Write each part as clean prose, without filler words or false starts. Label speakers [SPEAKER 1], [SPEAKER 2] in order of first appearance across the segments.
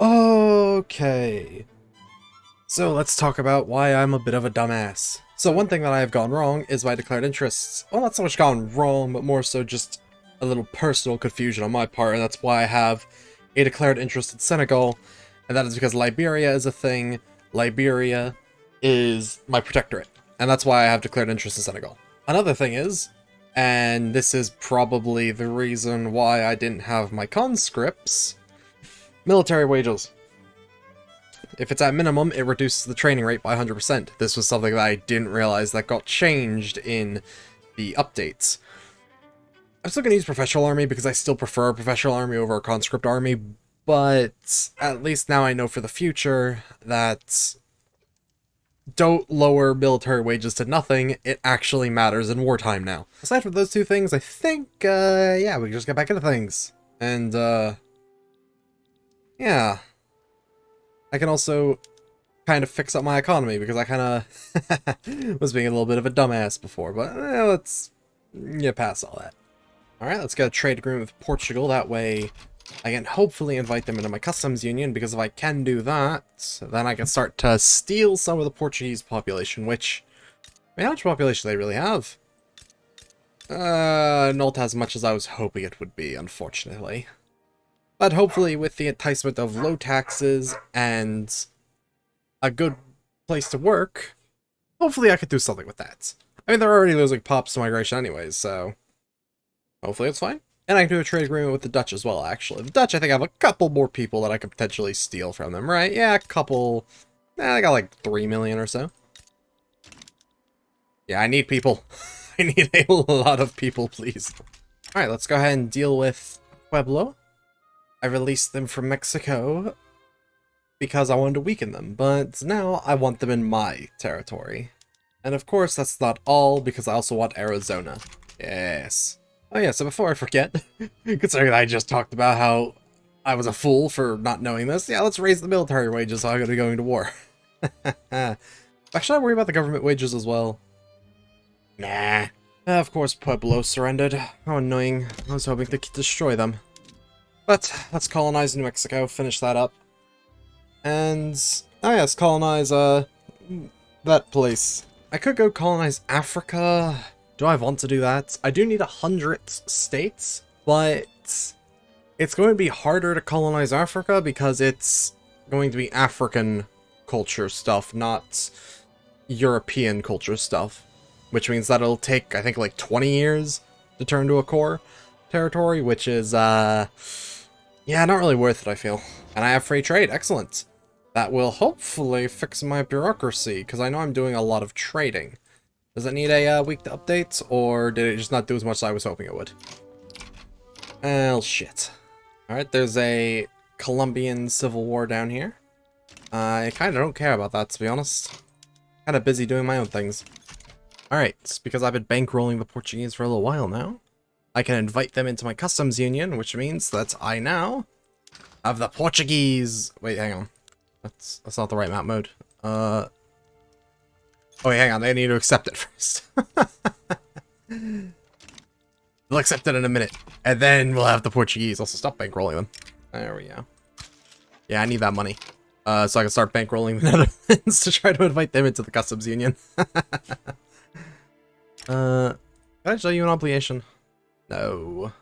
[SPEAKER 1] Okay. So let's talk about why I'm a bit of a dumbass. So one thing that I have gone wrong is my declared interests. Well, not so much gone wrong, but more so just a little personal confusion on my part, and that's why I have a declared interest in Senegal, and that is because Liberia is a thing. Liberia is my protectorate, and that's why I have declared interest in Senegal. Another thing is, and this is probably the reason why I didn't have my conscripts, military wages. If it's at minimum, it reduces the training rate by 100%. This was something that I didn't realize that got changed in the updates. I'm still going to use Professional Army because I still prefer a Professional Army over a Conscript Army, but at least now I know for the future that don't lower military wages to nothing. It actually matters in wartime now. Aside from those two things, I think, yeah, we can just get back into things. And, yeah. I can also kind of fix up my economy because I kind of was being a little bit of a dumbass before, but let's get past all that. Alright, let's get a trade agreement with Portugal. That way I can hopefully invite them into my customs union, because if I can do that, then I can start to steal some of the Portuguese population, which, I mean, how much population do they really have? Not as much as I was hoping it would be, unfortunately. But hopefully with the enticement of low taxes and a good place to work, hopefully I could do something with that. I mean, they're already losing pops to migration anyways, so hopefully it's fine. And I can do a trade agreement with the Dutch as well, actually. The Dutch, I think, have a couple more people that I could potentially steal from them, right? Yeah, a couple. I got like 3 million or so. Yeah, I need people. I need a lot of people, please. Alright, let's go ahead and deal with Pueblo. I released them from Mexico because I wanted to weaken them, but now I want them in my territory. And of course, that's not all, because I also want Arizona. Yes. Oh yeah, so before I forget, considering I just talked about how I was a fool for not knowing this, yeah, let's raise the military wages so I'm going to be going to war. Should I worry about the government wages as well? Nah. Of course, Pueblo surrendered. How annoying. I was hoping to destroy them. But let's colonize New Mexico, finish that up. And, oh yes, colonize, that place. I could go colonize Africa. Do I want to do that? I do need 100 states, but it's going to be harder to colonize Africa because it's going to be African culture stuff, not European culture stuff. Which means that it'll take, I think, like 20 years to turn to a core territory, which is, yeah, not really worth it, I feel. And I have free trade, excellent. That will hopefully fix my bureaucracy, because I know I'm doing a lot of trading. Does it need a week to update, or did it just not do as much as I was hoping it would? Well, shit. Alright, there's a Colombian civil war down here. I kind of don't care about that, to be honest. Kind of busy doing my own things. Alright, because I've been bankrolling the Portuguese for a little while now, I can invite them into my customs union, which means that I now have the Portuguese... Wait, hang on. That's not the right map mode. Oh, wait, hang on. They need to accept it first. They'll accept it in a minute, and then we'll have the Portuguese. Also, stop bankrolling them. There we go. Yeah, I need that money. So I can start bankrolling the Netherlands to try to invite them into the customs union. Can I show you an obligation? No.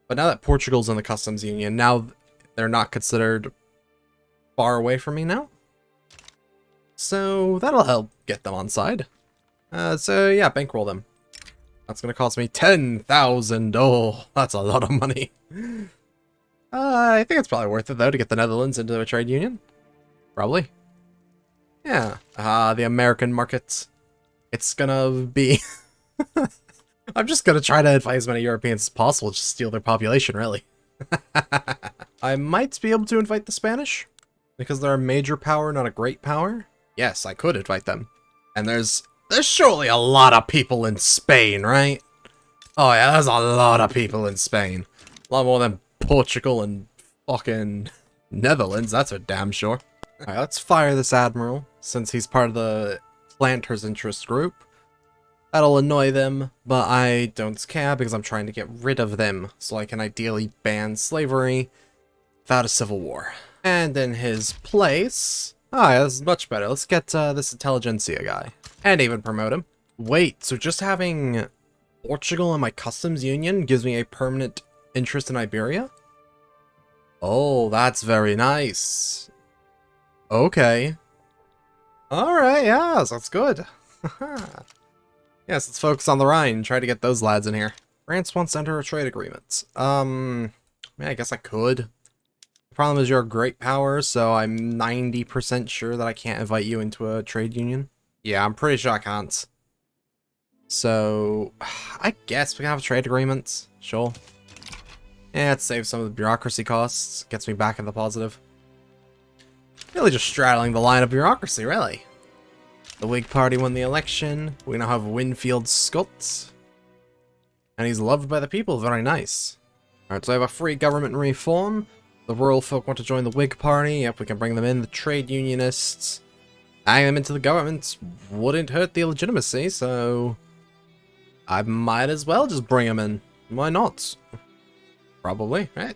[SPEAKER 1] But now that Portugal's in the customs union, now they're not considered far away from me now. So that'll help get them on side. So yeah, bankroll them. That's gonna cost me 10,000. Oh, that's a lot of money. I think it's probably worth it though to get the Netherlands into a trade union. Probably. Yeah. The American market. It's gonna be... I'm just gonna try to invite as many Europeans as possible, just steal their population, really. I might be able to invite the Spanish, because they're a major power, not a great power. Yes, I could invite them. And there's surely a lot of people in Spain, right? Oh yeah, there's a lot of people in Spain. A lot more than Portugal and fucking Netherlands, that's for damn sure. Alright, let's fire this admiral, since he's part of the planters' interest group. That'll annoy them, but I don't care because I'm trying to get rid of them so I can ideally ban slavery without a civil war. And in his place... Ah, yeah, this is much better. Let's get this intelligentsia guy. And even promote him. Wait, so just having Portugal in my customs union gives me a permanent interest in Iberia? Oh, that's very nice. Okay. Alright, yes, that's good. Yes, let's focus on the Rhine. Try to get those lads in here. France wants to enter a trade agreement. Man, I guess I could. The problem is you're a great power, so I'm 90% sure that I can't invite you into a trade union. Yeah, I'm pretty sure I can't. So, I guess we can have a trade agreement. Sure. Yeah, it saves some of the bureaucracy costs. Gets me back in the positive. Really just straddling the line of bureaucracy, really. The Whig Party won the election. We now have Winfield Scott. And he's loved by the people. Very nice. Alright, so I have a free government reform. The rural folk want to join the Whig Party. Yep, we can bring them in. The trade unionists. Adding them into the government wouldn't hurt the legitimacy, so... I might as well just bring them in. Why not? Probably, right?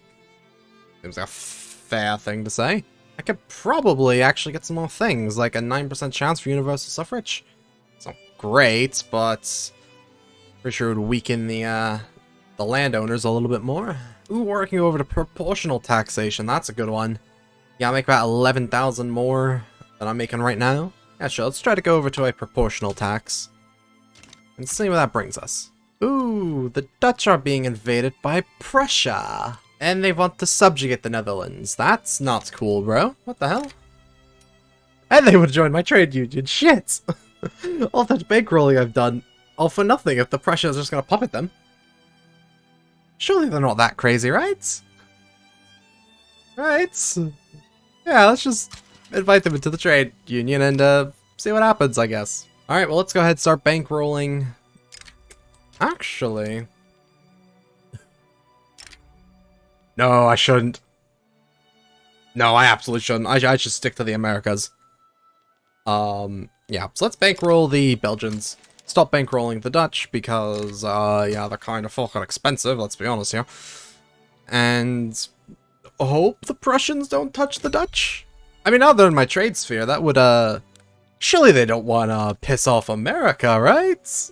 [SPEAKER 1] Seems like a fair thing to say. I could probably actually get some more things, like a 9% chance for universal suffrage. It's not great, but pretty sure it would weaken the landowners a little bit more. Ooh, working over to proportional taxation. That's a good one. Yeah, I'll make about 11,000 more than I'm making right now. Yeah, sure. Let's try to go over to a proportional tax and see where that brings us. Ooh, the Dutch are being invaded by Prussia. And they want to subjugate the Netherlands. That's not cool, bro. What the hell? And they would join my trade union. Shit! All that bankrolling I've done, all for nothing if the Prussians are just gonna puppet them. Surely they're not that crazy, right? Right? Yeah, let's just invite them into the trade union and see what happens, I guess. Alright, well, let's go ahead and start bankrolling. Actually... No, I shouldn't. No, I absolutely shouldn't. I should stick to the Americas. Yeah, so let's bankroll the Belgians. Stop bankrolling the Dutch, because, yeah, they're kind of fucking expensive, let's be honest here. And hope the Prussians don't touch the Dutch. I mean, now they're in my trade sphere, that would, surely they don't want to piss off America, right?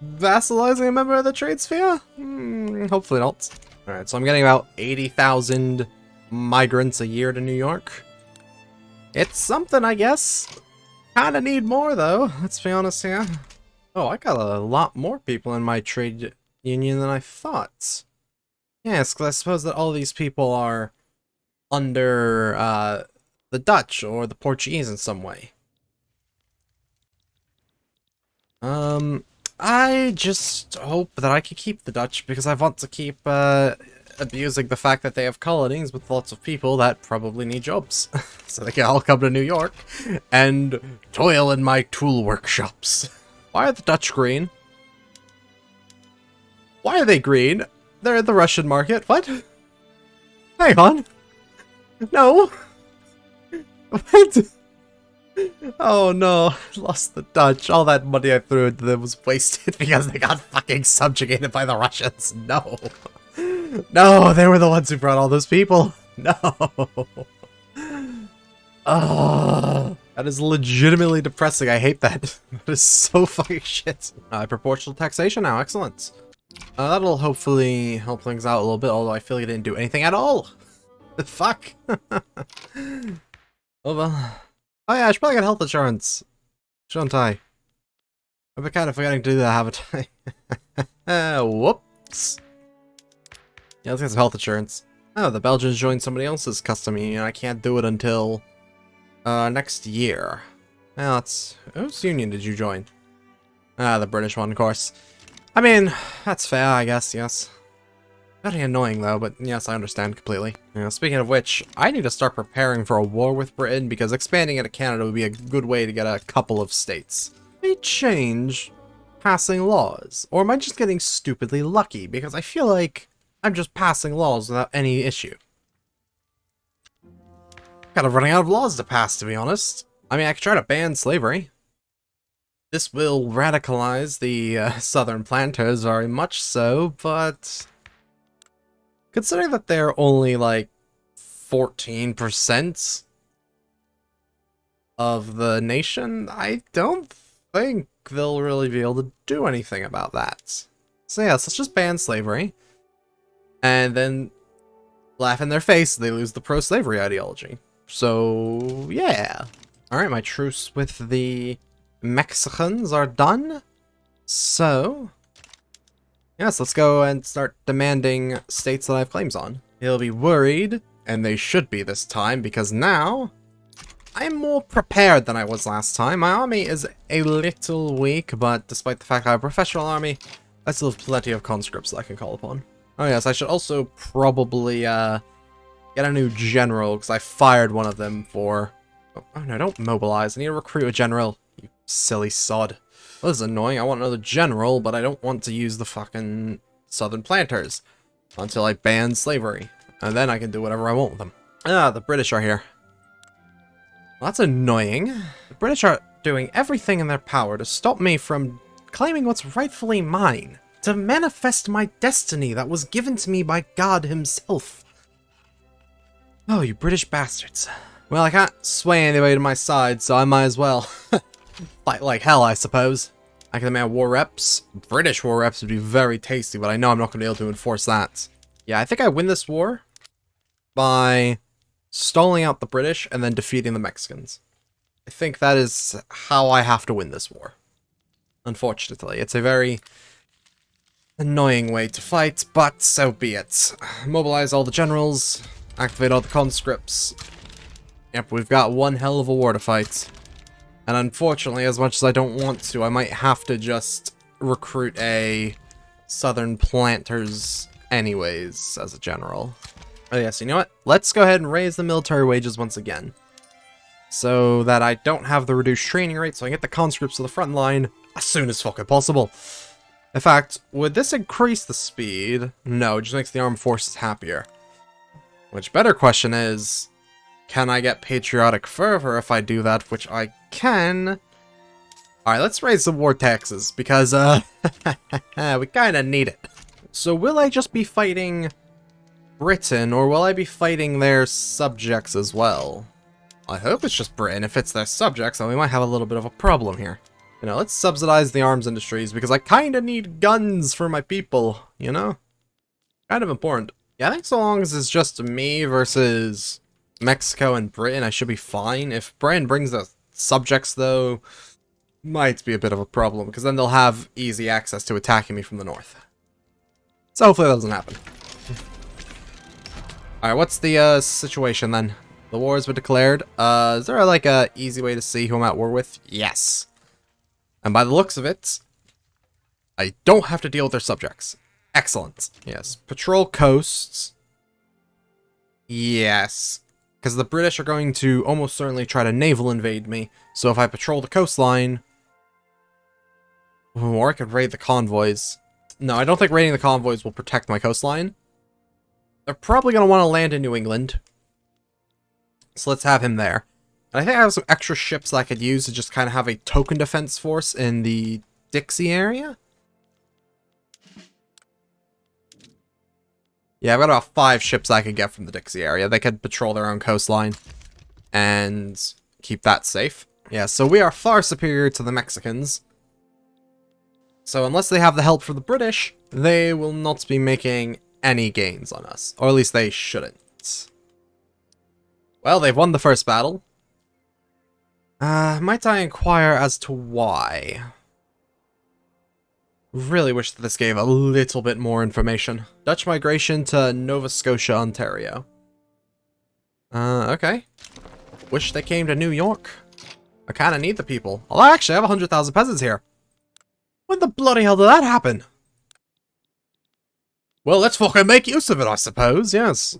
[SPEAKER 1] Vassalizing a member of the trade sphere? Hopefully not. Alright, so I'm getting about 80,000 migrants a year to New York. It's something, I guess. Kinda need more, though. Let's be honest here. Oh, I got a lot more people in my trade union than I thought. Yes, because I suppose that all these people are under the Dutch or the Portuguese in some way. I just hope that I can keep the Dutch, because I want to keep abusing the fact that they have colonies with lots of people that probably need jobs. So they can all come to New York and toil in my tool workshops. Why are the Dutch green? Why are they green? They're in the Russian market. What? Hang on. No. What? Oh no, lost the Dutch. All that money I threw into them was wasted because they got fucking subjugated by the Russians. No. No, they were the ones who brought all those people. No. Oh, that is legitimately depressing. I hate that. That is so fucking shit. Proportional taxation now. Excellent. That'll hopefully help things out a little bit, although I feel like it didn't do anything at all. Fuck. Oh well. Oh yeah, I should probably get health insurance. Shouldn't I? I've been kind of forgetting to do that, haven't I? Whoops. Yeah, let's get some health insurance. Oh, the Belgians joined somebody else's custom union. I can't do it until next year. Well, it's... Whose union did you join? Ah, the British one, of course. I mean, that's fair, I guess, yes. Very annoying, though, but yes, I understand completely. You know, speaking of which, I need to start preparing for a war with Britain, because expanding into Canada would be a good way to get a couple of states. They change passing laws, or am I just getting stupidly lucky? Because I feel like I'm just passing laws without any issue. Kind of running out of laws to pass, to be honest. I mean, I could try to ban slavery. This will radicalize the southern planters very much so, but... Considering that they're only, like, 14% of the nation, I don't think they'll really be able to do anything about that. So yes, let's just ban slavery. And then laugh in their face, they lose the pro-slavery ideology. So, yeah. Alright, my truce with the Mexicans are done. So, yes, let's go and start demanding states that I have claims on. He'll be worried, and they should be this time, because now I'm more prepared than I was last time. My army is a little weak, but despite the fact I have a professional army, I still have plenty of conscripts that I can call upon. Oh yes, I should also probably get a new general, because I fired one of them for... Oh no, don't mobilize. I need to recruit a general. You silly sod. Well, this is annoying. I want another general, but I don't want to use the fucking southern planters until I ban slavery. And then I can do whatever I want with them. Ah, the British are here. Well, that's annoying. The British are doing everything in their power to stop me from claiming what's rightfully mine. To manifest my destiny that was given to me by God himself. Oh, you British bastards. Well, I can't sway anybody to my side, so I might as well fight like hell, I suppose. I can demand war reps. British war reps would be very tasty, but I know I'm not going to be able to enforce that. Yeah, I think I win this war by stalling out the British and then defeating the Mexicans. I think that is how I have to win this war. Unfortunately, it's a very annoying way to fight, but so be it. Mobilize all the generals, activate all the conscripts. Yep, we've got one hell of a war to fight. And unfortunately, as much as I don't want to, I might have to just recruit a southern planters anyways as a general. Oh yes, you know what? Let's go ahead and raise the military wages once again. So that I don't have the reduced training rate, so I can get the conscripts to the front line as soon as fucking possible. In fact, would this increase the speed? No, it just makes the armed forces happier. Which better question is, can I get patriotic fervor if I do that, which I can? Alright, let's raise some war taxes, because, we kinda need it. So will I just be fighting Britain, or will I be fighting their subjects as well? I hope it's just Britain. If it's their subjects, then we might have a little bit of a problem here. You know, let's subsidize the arms industries, because I kinda need guns for my people, you know? Kind of important. Yeah, I think so long as it's just me versus Mexico and Britain, I should be fine. If Britain brings the subjects, though, might be a bit of a problem, because then they'll have easy access to attacking me from the north. So hopefully that doesn't happen. Alright, what's the situation then? The war has been declared. Is there like a easy way to see who I'm at war with? Yes. And by the looks of it, I don't have to deal with their subjects. Excellent. Yes. Patrol coasts. Yes. Because the British are going to almost certainly try to naval invade me. So if I patrol the coastline... Or I could raid the convoys. No, I don't think raiding the convoys will protect my coastline. They're probably going to want to land in New England. So let's have him there. And I think I have some extra ships that I could use to just kind of have a token defense force in the Dixie area. Yeah, I've got about 5 ships I could get from the Dixie area. They could patrol their own coastline and keep that safe. Yeah, so we are far superior to the Mexicans. So unless they have the help from the British, they will not be making any gains on us. Or at least they shouldn't. Well, they've won the first battle. Might I inquire as to why? Really wish that this gave a little bit more information. Dutch migration to Nova Scotia, Ontario. Okay. Wish they came to New York. I kinda need the people. Although actually, I have 100,000 peasants here. When the bloody hell did that happen? Well, let's fucking make use of it, I suppose, yes.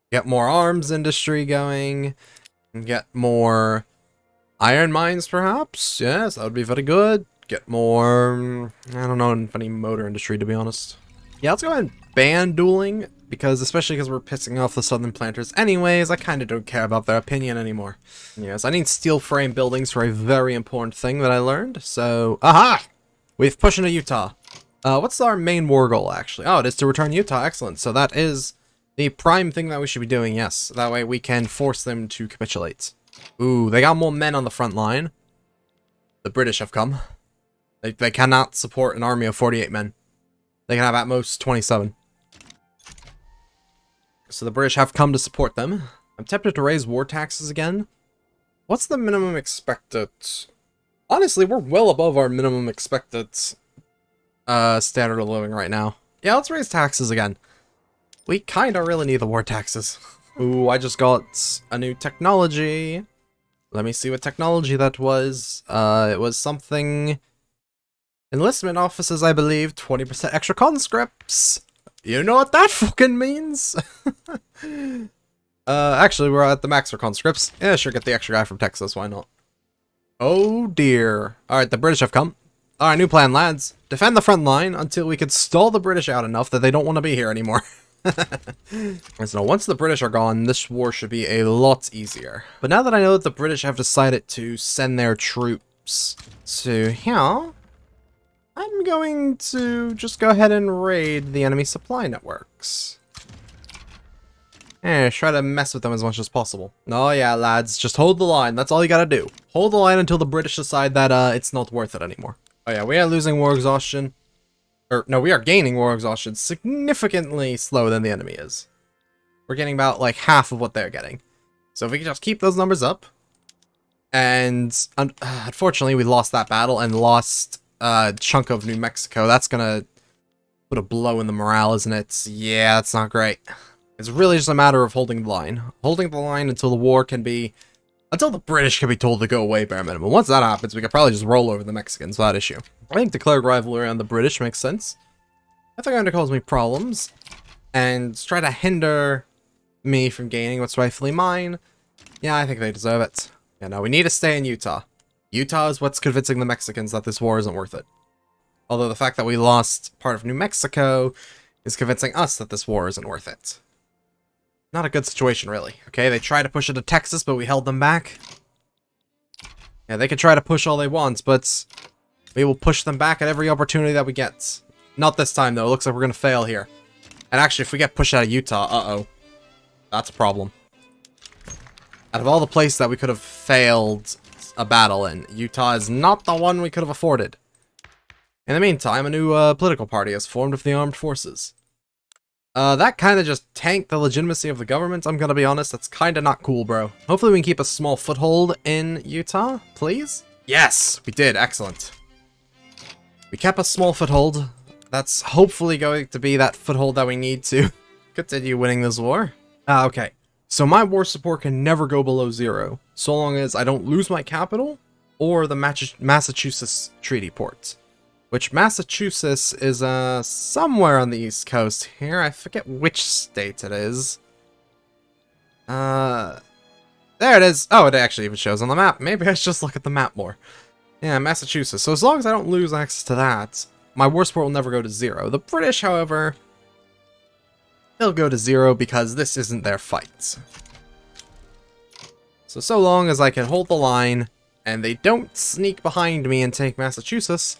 [SPEAKER 1] Get more arms industry going. And get more iron mines, perhaps? Yes, that would be very good. Get more... I don't know any motor industry, to be honest. Yeah, let's go ahead and ban dueling. Because, especially because we're pissing off the southern planters anyways, I kind of don't care about their opinion anymore. Yes, I need steel frame buildings for a very important thing that I learned. So, aha! We've pushed into Utah. What's our main war goal, actually? Oh, it is to return Utah. Excellent. So that is The prime thing that we should be doing, yes. That way we can force them to capitulate. Ooh, they got more men on the front line. The British have come. They cannot support an army of 48 men. They can have at most 27. So the British have come to support them. I'm tempted to raise war taxes again. What's the minimum expected? Honestly, we're well above our minimum expected standard of living right now. Yeah, let's raise taxes again. We kinda really need the war taxes. Ooh, I just got a new technology. Let me see what technology that was. It was something... Enlistment officers, I believe. 20% extra conscripts. You know what that fucking means? Actually, we're at the max for conscripts. Yeah, sure, get the extra guy from Texas, why not? Oh dear. Alright, the British have come. Alright, new plan, lads. Defend the front line until we can stall the British out enough that they don't want to be here anymore. So once the British are gone, this war should be a lot easier. But now that I know that the British have decided to send their troops to here, I'm going to just go ahead and raid the enemy supply networks. Try to mess with them as much as possible. Oh yeah, lads, just hold the line. That's all you gotta do. Hold the line until the British decide that it's not worth it anymore. Oh yeah, we are losing war exhaustion. Or, no, we are gaining war exhaustion significantly slower than the enemy is. We're getting about, like, half of what they're getting. So if we can just keep those numbers up. And, unfortunately, we lost that battle and lost a chunk of New Mexico. That's gonna put a blow in the morale, isn't it? Yeah, that's not great. It's really just a matter of holding the line. Holding the line until the war can be... Until the British can be told to go away, bare minimum. Once that happens, we could probably just roll over the Mexicans without issue. I think declared rivalry on the British makes sense. If they're going to cause me problems and try to hinder me from gaining what's rightfully mine, yeah, I think they deserve it. Yeah, no, we need to stay in Utah. Utah is what's convincing the Mexicans that this war isn't worth it. Although the fact that we lost part of New Mexico is convincing us that this war isn't worth it. Not a good situation, really. Okay, they tried to push it to Texas, but we held them back. Yeah, they can try to push all they want, but we will push them back at every opportunity that we get. Not this time, though. It looks like we're going to fail here. And actually, if we get pushed out of Utah, uh-oh. That's a problem. Out of all the places that we could have failed a battle in, Utah is not the one we could have afforded. In the meantime, a new political party has formed with the armed forces. That kind of just tanked the legitimacy of the government, I'm gonna be honest. That's kind of not cool, bro. Hopefully we can keep a small foothold in Utah, please? Yes, we did. Excellent. We kept a small foothold. That's hopefully going to be that foothold that we need to continue winning this war. Okay. So my war support can never go below 0, so long as I don't lose my capital or the Massachusetts treaty port. Which Massachusetts is somewhere on the East Coast here. I forget which state it is. There it is. Oh, it actually even shows on the map. Maybe I should just look at the map more. Yeah, Massachusetts. So as long as I don't lose access to that, my war support will never go to 0. The British, however, they'll go to 0 because this isn't their fight. So long as I can hold the line and they don't sneak behind me and take Massachusetts,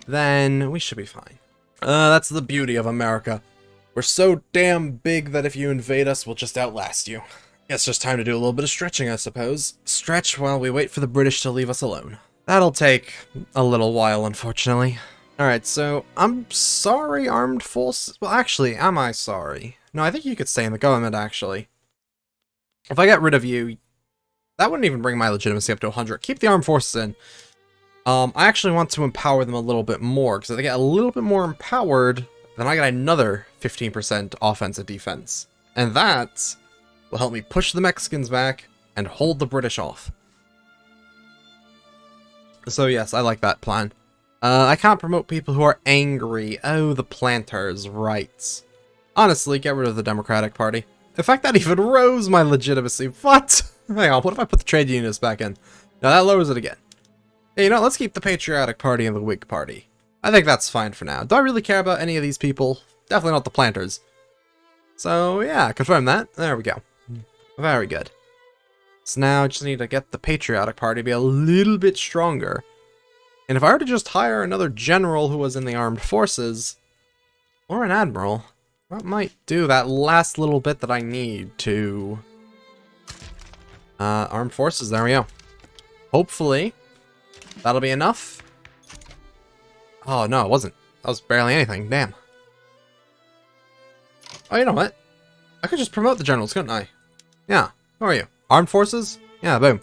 [SPEAKER 1] then we should be fine. That's the beauty of America. We're so damn big that if you invade us, we'll just outlast you. It's just time to do a little bit of stretching, I suppose. Stretch while we wait for the British to leave us alone. That'll take a little while, unfortunately. Alright, so I'm sorry, armed forces. Well, actually, am I sorry? No, I think you could stay in the government, actually. If I get rid of you, that wouldn't even bring my legitimacy up to 100. Keep the armed forces in. I actually want to empower them a little bit more, because if they get a little bit more empowered, then I get another 15% offensive defense. And that will help me push the Mexicans back and hold the British off. So yes, I like that plan. I can't promote people who are angry. Oh, the planters, right. Honestly, get rid of the Democratic Party. In fact, that even rose my legitimacy. What? Hang on, what if I put the trade unionists back in? No, that lowers it again. Hey, you know, let's keep the Patriotic Party and the Whig Party. I think that's fine for now. Do I really care about any of these people? Definitely not the planters. So, yeah, confirm that. There we go. Very good. So now I just need to get the Patriotic Party to be a little bit stronger. And if I were to just hire another general who was in the armed forces, or an admiral, That might do that last little bit that I need to... armed forces, there we go. Hopefully, that'll be enough. Oh, no, it wasn't. That was barely anything, damn. Oh, you know what? I could just promote the generals, couldn't I? Yeah, how are you? Armed forces? Yeah, boom.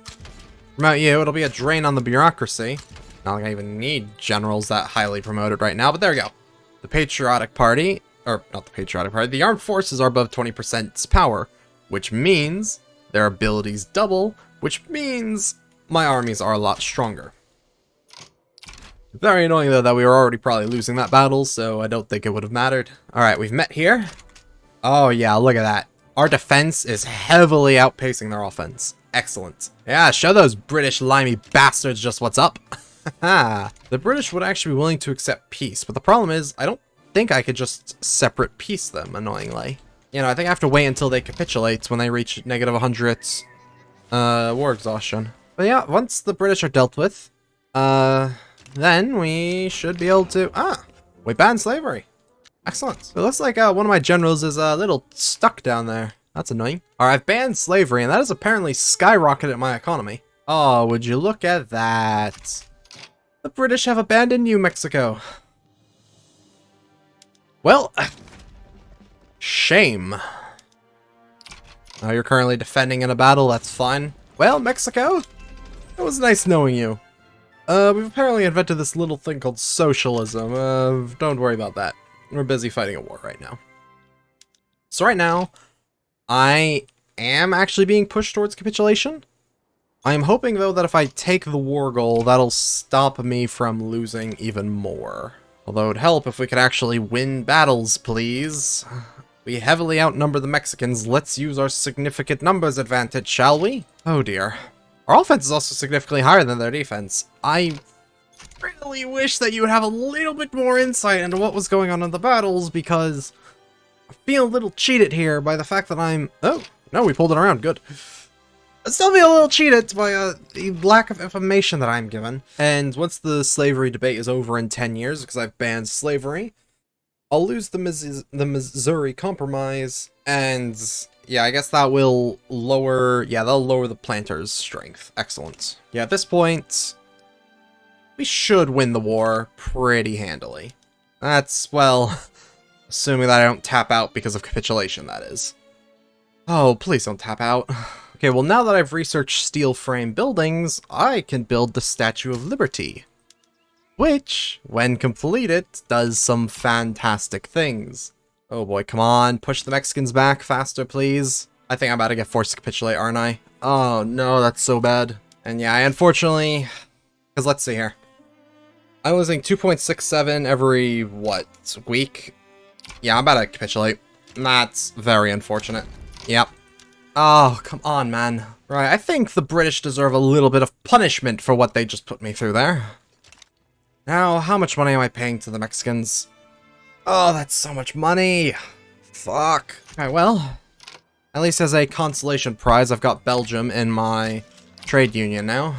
[SPEAKER 1] Promote you, it'll be a drain on the bureaucracy. Not like I even need generals that highly promoted right now, but there we go. The Patriotic Party, or not the Patriotic Party, the armed forces are above 20% power, which means their abilities double, which means my armies are a lot stronger. Very annoying though that we were already probably losing that battle, so I don't think it would have mattered. Alright, we've met here. Oh yeah, look at that. Our defense is heavily outpacing their offense. Excellent. Yeah, show those British limey bastards just what's up. The British would actually be willing to accept peace, but the problem is, I don't think I could just separate peace them, annoyingly. You know, I think I have to wait until they capitulate when they reach negative 100 war exhaustion. But yeah, once the British are dealt with, then we should be able to... we banned slavery. Excellent. So it looks like one of my generals is a little stuck down there. That's annoying. Alright, I've banned slavery, and that has apparently skyrocketed my economy. Oh, would you look at that? The British have abandoned you, Mexico. Well, shame. Oh, you're currently defending in a battle, that's fine. Well, Mexico, it was nice knowing you. We've apparently invented this little thing called socialism. Don't worry about that. We're busy fighting a war right now. So right now, I am actually being pushed towards capitulation. I am hoping, though, that if I take the war goal, that'll stop me from losing even more. Although it would help if we could actually win battles, please. We heavily outnumber the Mexicans. Let's use our significant numbers advantage, shall we? Oh dear. Our offense is also significantly higher than their defense. I really wish that you would have a little bit more insight into what was going on in the battles, because I feel a little cheated here by the fact that I'm... Oh, no, we pulled it around. Good. I still feel a little cheated by the lack of information that I'm given. And once the slavery debate is over in 10 years, because I've banned slavery, I'll lose the Missouri Compromise, and yeah, I guess that will lower, yeah, that'll lower the planters' strength. Excellent. Yeah, at this point, we should win the war pretty handily. That's, well, assuming that I don't tap out because of capitulation, that is. Oh, please don't tap out. Okay, well, now that I've researched steel frame buildings, I can build the Statue of Liberty, which, when completed, does some fantastic things. Oh boy, come on, push the Mexicans back faster, please. I think I'm about to get forced to capitulate, aren't I? Oh no, that's so bad. And yeah, I unfortunately, because let's see here. I'm losing 2.67 every, what, week? Yeah, I'm about to capitulate. That's very unfortunate. Yep. Oh, come on, man. Right, I think the British deserve a little bit of punishment for what they just put me through there. Now, how much money am I paying to the Mexicans? Oh, that's so much money. Fuck. Alright, well, at least as a consolation prize, I've got Belgium in my trade union now.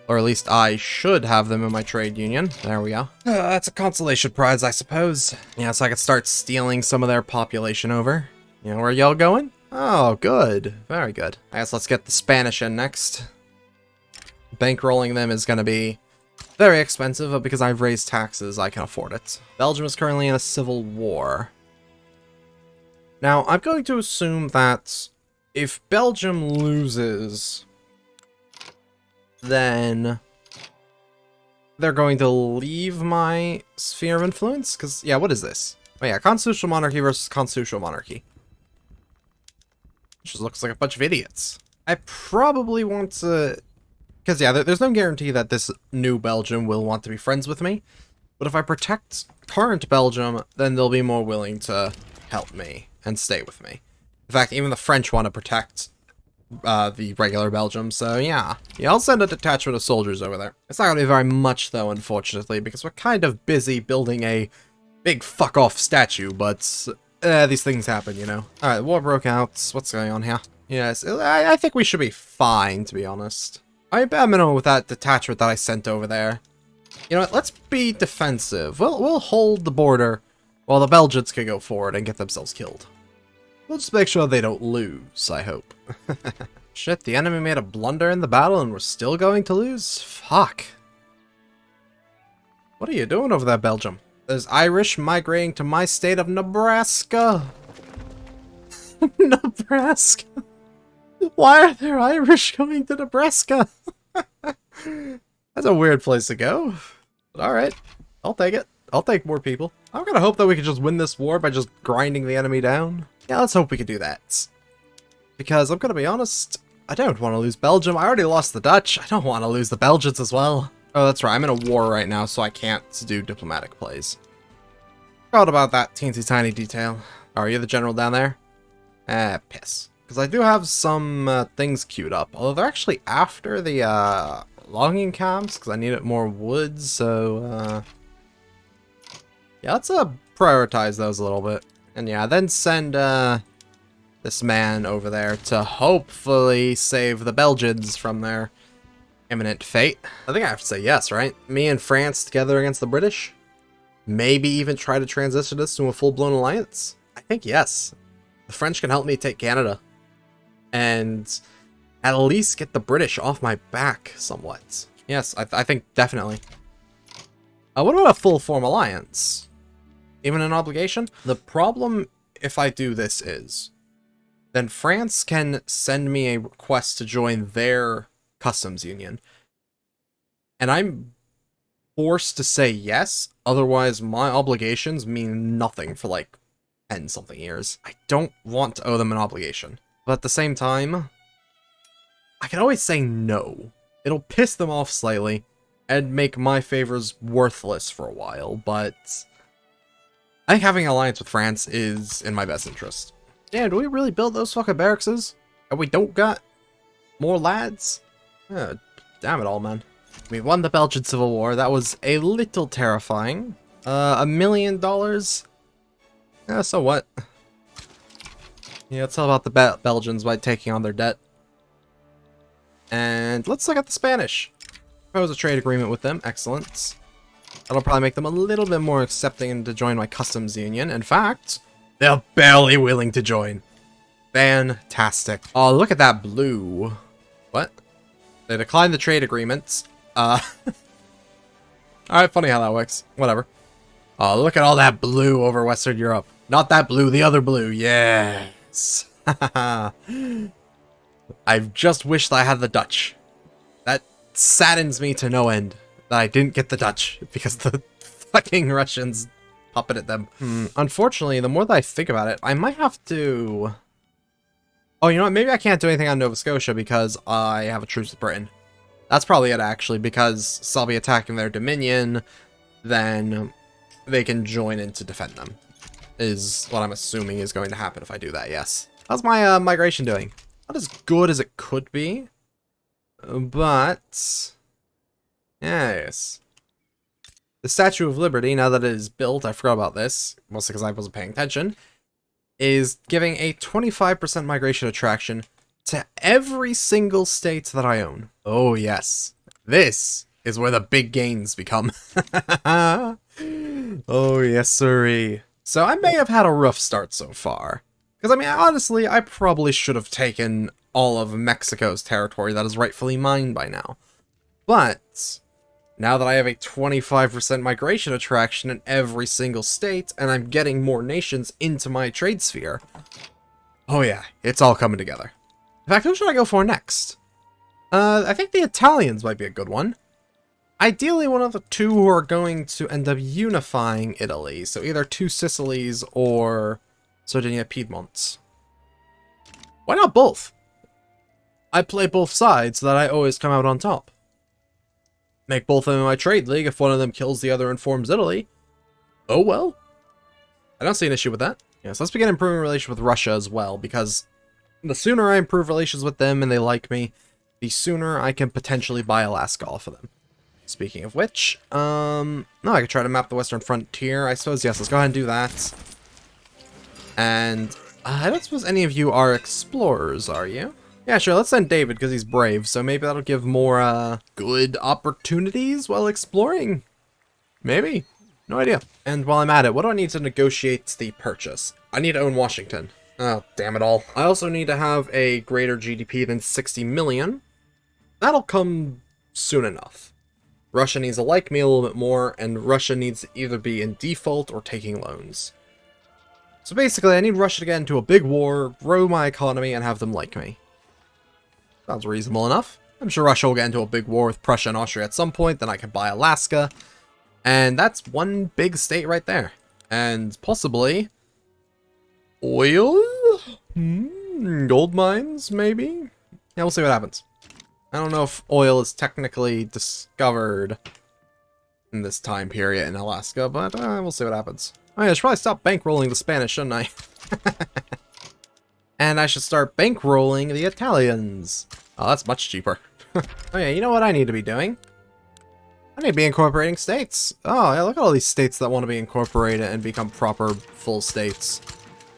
[SPEAKER 1] Or at least I should have them in my trade union. There we go. That's a consolation prize, I suppose. Yeah, so I could start stealing some of their population over. You know where y'all going? Oh, good. Very good. I guess let's get the Spanish in next. Bankrolling them is going to be very expensive, but because I've raised taxes, I can afford it. Belgium is currently in a civil war. Now, I'm going to assume that if Belgium loses, then they're going to leave my sphere of influence? Because, yeah, what is this? Oh yeah, constitutional monarchy versus constitutional monarchy. Just looks like a bunch of idiots. I probably want to... Because, yeah, there's no guarantee that this new Belgium will want to be friends with me. But if I protect current Belgium, then they'll be more willing to help me and stay with me. In fact, even the French want to protect the regular Belgium, so yeah. Yeah, I'll send a detachment of soldiers over there. It's not going to be very much, though, unfortunately, because we're kind of busy building a big fuck-off statue, but... these things happen, you know. Alright, war broke out. What's going on here? Yes, I think we should be fine, to be honest. I'm minimum with that detachment that I sent over there. You know what, let's be defensive. We'll hold the border Well, the Belgians can go forward and get themselves killed. We'll just make sure they don't lose, I hope. Shit, the enemy made a blunder in the battle and we're still going to lose? Fuck. What are you doing over there, Belgium? There's Irish migrating to my state of Nebraska. Nebraska? Why are there Irish going to Nebraska? That's a weird place to go. But alright, I'll take it. I'll take more people. I'm gonna hope that we can just win this war by just grinding the enemy down. Yeah, let's hope we can do that. Because I'm gonna be honest, I don't want to lose Belgium. I already lost the Dutch. I don't want to lose the Belgians as well. Oh, that's right. I'm in a war right now, so I can't do diplomatic plays. Forgot about that teensy tiny detail. Oh, are you the general down there? Piss. Because I do have some things queued up. Although they're actually after the logging camps, because I needed more wood, so yeah, let's prioritize those a little bit. And yeah, then send this man over there to hopefully save the Belgians from their imminent fate. I think I have to say yes, right? Me and France together against the British? Maybe even try to transition this to a full-blown alliance? I think yes. The French can help me take Canada. And at least get the British off my back somewhat. Yes, I think definitely. What about a full-form alliance? Even an obligation? The problem if I do this is, then France can send me a request to join their customs union. And I'm forced to say yes, otherwise my obligations mean nothing for like 10-something years. I don't want to owe them an obligation. But at the same time, I can always say no. It'll piss them off slightly and make my favors worthless for a while, but I think having an alliance with France is in my best interest. Yeah, do we really build those fucking barracks? And we don't got more lads? Damn it all, man. We won the Belgian Civil War. That was a little terrifying. $1 million? Yeah, so what? Yeah, let's tell about the Belgians by taking on their debt. And let's look at the Spanish. Propose a trade agreement with them. Excellent. That'll probably make them a little bit more accepting to join my customs union. In fact, they're barely willing to join. Fantastic. Oh, look at that blue. What? They declined the trade agreements. Alright, funny how that works. Whatever. Oh, look at all that blue over Western Europe. Not that blue, the other blue. Yes. I've just wished I had the Dutch. That saddens me to no end that I didn't get the Dutch because the fucking Russians puppeted them. Unfortunately, the more that I think about it, I might have to... Oh, you know what? Maybe I can't do anything on Nova Scotia because I have a truce with Britain. That's probably it, actually, because I'll be attacking their Dominion, then they can join in to defend them. Is what I'm assuming is going to happen if I do that, yes. How's my migration doing? Not as good as it could be, but... yes. The Statue of Liberty, now that it is built, I forgot about this, mostly because I wasn't paying attention, is giving a 25% migration attraction to every single state that I own. Oh yes, this is where the big gains become. Oh yes sirree. So I may have had a rough start so far. Because I mean, honestly, I probably should have taken all of Mexico's territory that is rightfully mine by now. But now that I have a 25% migration attraction in every single state, and I'm getting more nations into my trade sphere, oh yeah, it's all coming together. In fact, who should I go for next? I think the Italians might be a good one. Ideally, one of the two who are going to end up unifying Italy, so either two Sicilies or Sardinia Piedmont. Why not both? I play both sides so that I always come out on top. Make both of them in my trade league. If one of them kills the other and forms Italy, oh well. I don't see an issue with that. Yes, let's begin improving relations with Russia as well, because the sooner I improve relations with them and they like me, the sooner I can potentially buy Alaska off of them. Speaking of which, no, I could try to map the western frontier. I suppose, yes, let's go ahead and do that. And I don't suppose any of you are explorers, are you? Yeah, sure, let's send David because he's brave, so maybe that'll give more, good opportunities while exploring. Maybe. No idea. And while I'm at it, what do I need to negotiate the purchase? I need to own Washington. Oh, damn it all. I also need to have a greater GDP than 60 million. That'll come soon enough. Russia needs to like me a little bit more, and Russia needs to either be in default or taking loans. So basically, I need Russia to get into a big war, grow my economy, and have them like me. Sounds reasonable enough. I'm sure Russia will get into a big war with Prussia and Austria at some point, then I can buy Alaska. And that's one big state right there. And possibly oil? Gold mines, maybe? Yeah, we'll see what happens. I don't know if oil is technically discovered in this time period in Alaska, but we'll see what happens. Oh yeah, I should probably stop bankrolling the Spanish, shouldn't I? And I should start bankrolling the Italians. Oh, that's much cheaper. Oh yeah, you know what I need to be doing? I need to be incorporating states. Oh yeah, look at all these states that want to be incorporated and become proper full states.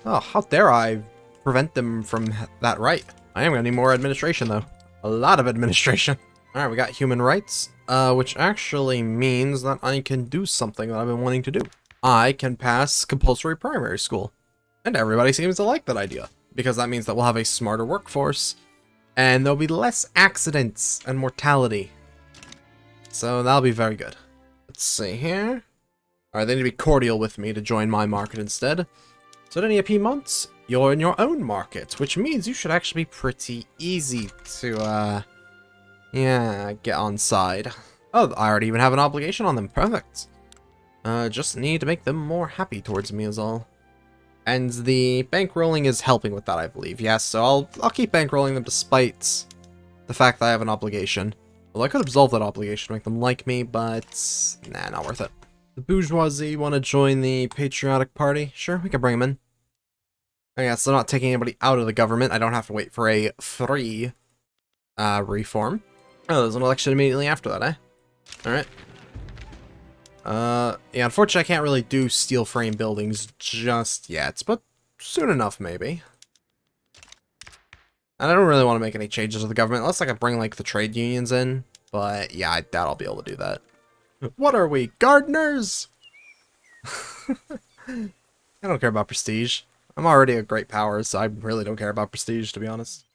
[SPEAKER 1] Oh, how dare I prevent them from that right? I am going to need more administration though. A lot of administration. Alright, we got human rights, which actually means that I can do something that I've been wanting to do. I can pass compulsory primary school. And everybody seems to like that idea, because that means that we'll have a smarter workforce, and there'll be less accidents and mortality. So that'll be very good. Let's see here. Alright, they need to be cordial with me to join my market instead. So at any Piedmonts, you're in your own market, which means you should actually be pretty easy to, yeah, get on side. Oh, I already even have an obligation on them. Perfect. Just need to make them more happy towards me is all. And the bankrolling is helping with that, I believe. Yes, so I'll keep bankrolling them despite the fact that I have an obligation. Well, I could absolve that obligation, make them like me, but nah, not worth it. The bourgeoisie want to join the patriotic party? Sure, we can bring them in. Oh yeah, so not taking anybody out of the government. I don't have to wait for a free reform. Oh, there's an election immediately after that, eh? Alright. Yeah, unfortunately I can't really do steel frame buildings just yet, but soon enough maybe. And I don't really want to make any changes to the government, unless I can bring like the trade unions in, but yeah, I doubt I'll be able to do that. What are we, gardeners? I don't care about prestige. I'm already a great power, so I really don't care about prestige, to be honest.